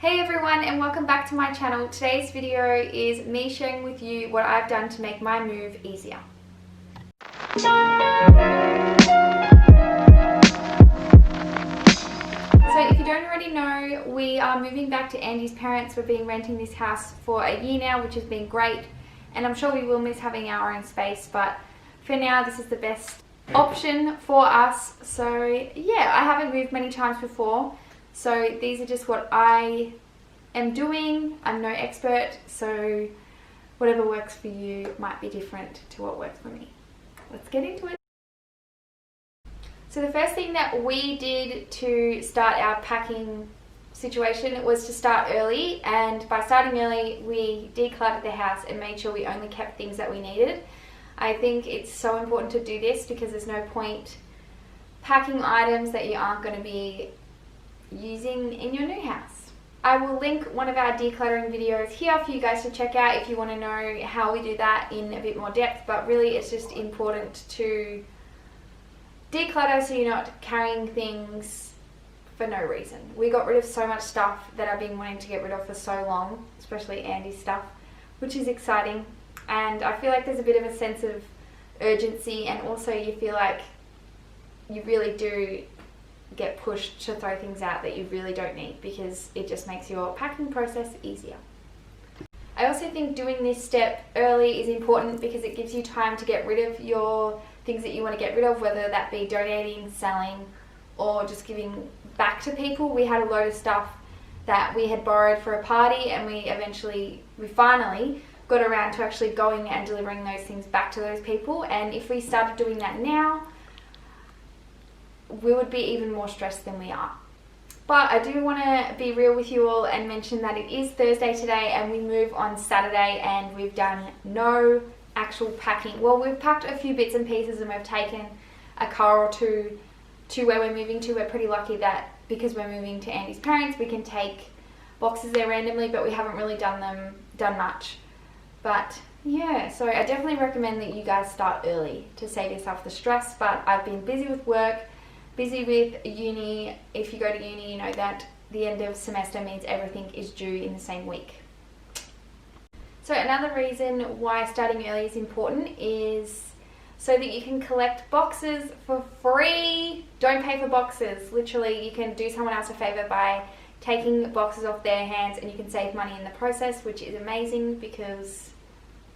Hey everyone, and welcome back to my channel. Today's video is me sharing with you what I've done to make my move easier. So if you don't already know, we are moving back to Andy's parents. We've been renting this house for a year now, which has been great, and I'm sure we will miss having our own space, but for now this is the best option for us. So yeah, I haven't moved many times before, so these are just what I am doing. I'm no expert, so whatever works for you might be different to what works for me. Let's get into it. So the first thing that we did to start our packing situation was to start early, and by starting early we decluttered the house and made sure we only kept things that we needed. I think it's so important to do this because there's no point packing items that you aren't going to be using in your new house. I will link one of our decluttering videos here for you guys to check out if you want to know how we do that in a bit more depth, but really it's just important to declutter so you're not carrying things for no reason. We got rid of so much stuff that I've been wanting to get rid of for so long, especially Andy's stuff, which is exciting, and I feel like there's a bit of a sense of urgency, and also you feel like you really do get pushed to throw things out that you really don't need, because it just makes your packing process easier. I also think doing this step early is important because it gives you time to get rid of your things that you want to get rid of, whether that be donating, selling, or just giving back to people. We had a load of stuff that we had borrowed for a party, and we finally got around to actually going and delivering those things back to those people, and if we started doing that now, we would be even more stressed than we are. But I do want to be real with you all and mention that it is Thursday today and we move on Saturday, and we've done no actual packing. Well, we've packed a few bits and pieces and we've taken a car or two to where we're moving to. We're pretty lucky that because we're moving to Andy's parents, we can take boxes there randomly, but we haven't really done much. But yeah, so I definitely recommend that you guys start early to save yourself the stress. But I've been busy with work, busy with uni. If you go to uni, you know that the end of semester means everything is due in the same week. So another reason why starting early is important is so that you can collect boxes for free. Don't pay for boxes. Literally, you can do someone else a favor by taking boxes off their hands, and you can save money in the process, which is amazing because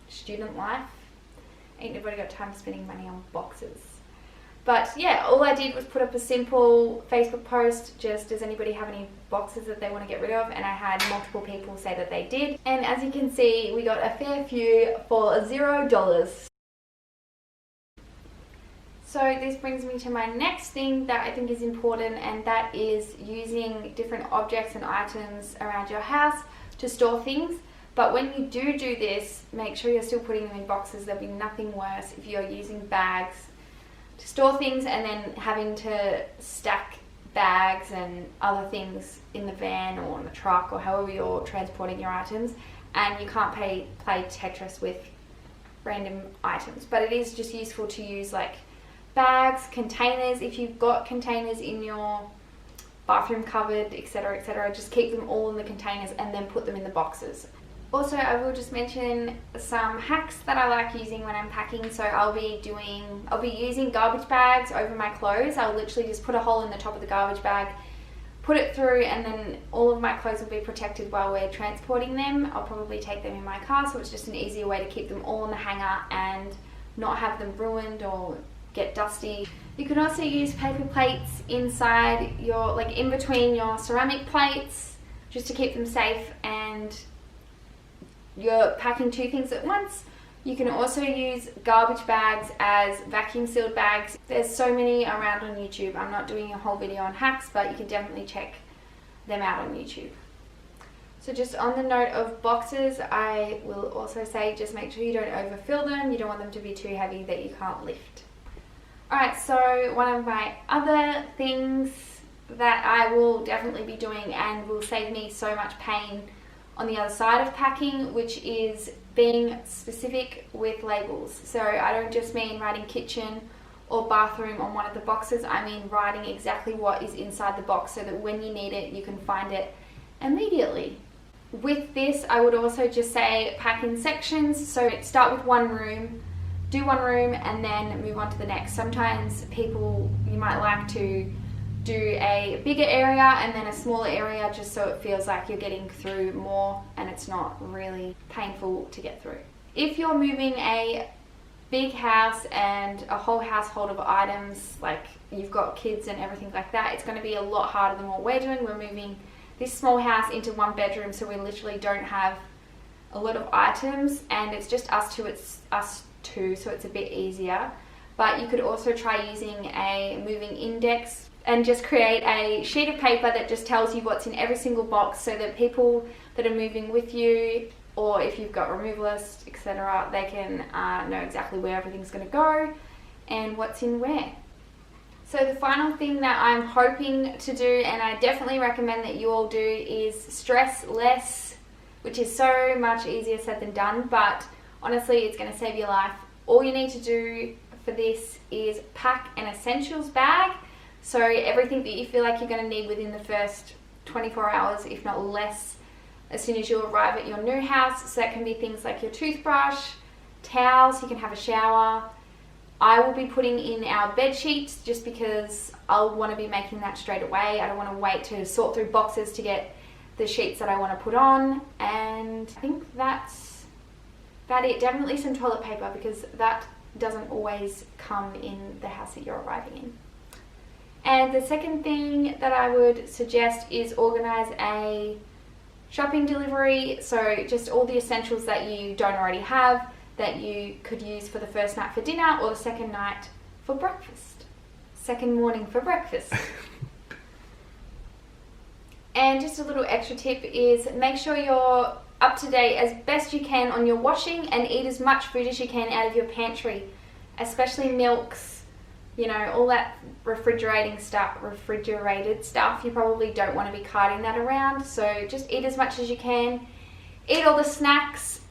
student life, ain't nobody got time spending money on boxes. But yeah, all I did was put up a simple Facebook post, just does anybody have any boxes that they want to get rid of, and I had multiple people say that they did, and as you can see we got a fair few for $0. So this brings me to my next thing that I think is important, and that is using different objects and items around your house to store things. But when you do this, make sure you're still putting them in boxes. There'll be nothing worse if you're using bags to store things and then having to stack bags and other things in the van or in the truck or however you're transporting your items, and you can't play Tetris with random items. But it is just useful to use like bags, containers, if you've got containers in your bathroom cupboard, etc., etc. Just keep them all in the containers and then put them in the boxes. Also, I will just mention some hacks that I like using when I'm packing. So I'll be using garbage bags over my clothes. I'll literally just put a hole in the top of the garbage bag, put it through, and then all of my clothes will be protected while we're transporting them. I'll probably take them in my car, so it's just an easier way to keep them all in the hanger and not have them ruined or get dusty. You can also use paper plates inside your, like in between your ceramic plates, just to keep them safe and you're packing two things at once. You can also use garbage bags as vacuum sealed bags. There's so many around on YouTube. I'm not doing a whole video on hacks, but you can definitely check them out on YouTube. So just on the note of boxes, I will also say just make sure you don't overfill them. You don't want them to be too heavy that you can't lift. Alright, so one of my other things that I will definitely be doing and will save me so much pain on the other side of packing, which is being specific with labels. So I don't just mean writing kitchen or bathroom on one of the boxes, I mean writing exactly what is inside the box so that when you need it, you can find it immediately. With this, I would also just say pack in sections. So start with one room, do one room, and then move on to the next. Sometimes people, you might like to do a bigger area and then a smaller area, just so it feels like you're getting through more and it's not really painful to get through. If you're moving a big house and a whole household of items, like you've got kids and everything like that, it's going to be a lot harder than what we're doing. We're moving this small house into one bedroom, so we literally don't have a lot of items, and it's just us two, so it's a bit easier. But you could also try using a moving index and just create a sheet of paper that just tells you what's in every single box, so that people that are moving with you, or if you've got removalists, etc., they can know exactly where everything's going to go and what's in where. So the final thing that I'm hoping to do, and I definitely recommend that you all do, is stress less, which is so much easier said than done, but honestly it's going to save your life. All you need to do for this is pack an essentials bag. So everything that you feel like you're going to need within the first 24 hours, if not less, as soon as you arrive at your new house. So that can be things like your toothbrush, towels, you can have a shower. I will be putting in our bed sheets just because I'll want to be making that straight away. I don't want to wait to sort through boxes to get the sheets that I want to put on. And I think that's about it. Definitely some toilet paper, because that doesn't always come in the house that you're arriving in. And the second thing that I would suggest is organize a shopping delivery. So just all the essentials that you don't already have that you could use for the first night for dinner or the second night for breakfast. Second morning for breakfast. And just a little extra tip is make sure you're up to date as best you can on your washing, and eat as much food as you can out of your pantry, especially milks, you know, all that refrigerated stuff. You probably don't want to be carting that around, so just eat as much as you can. Eat all the snacks.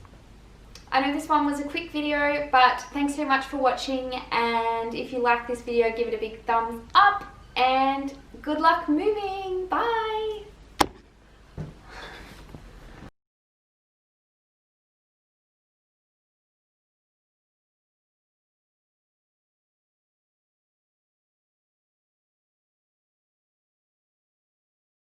I know this one was a quick video, but thanks so much for watching, and if you like this video, give it a big thumbs up, and good luck moving. Bye!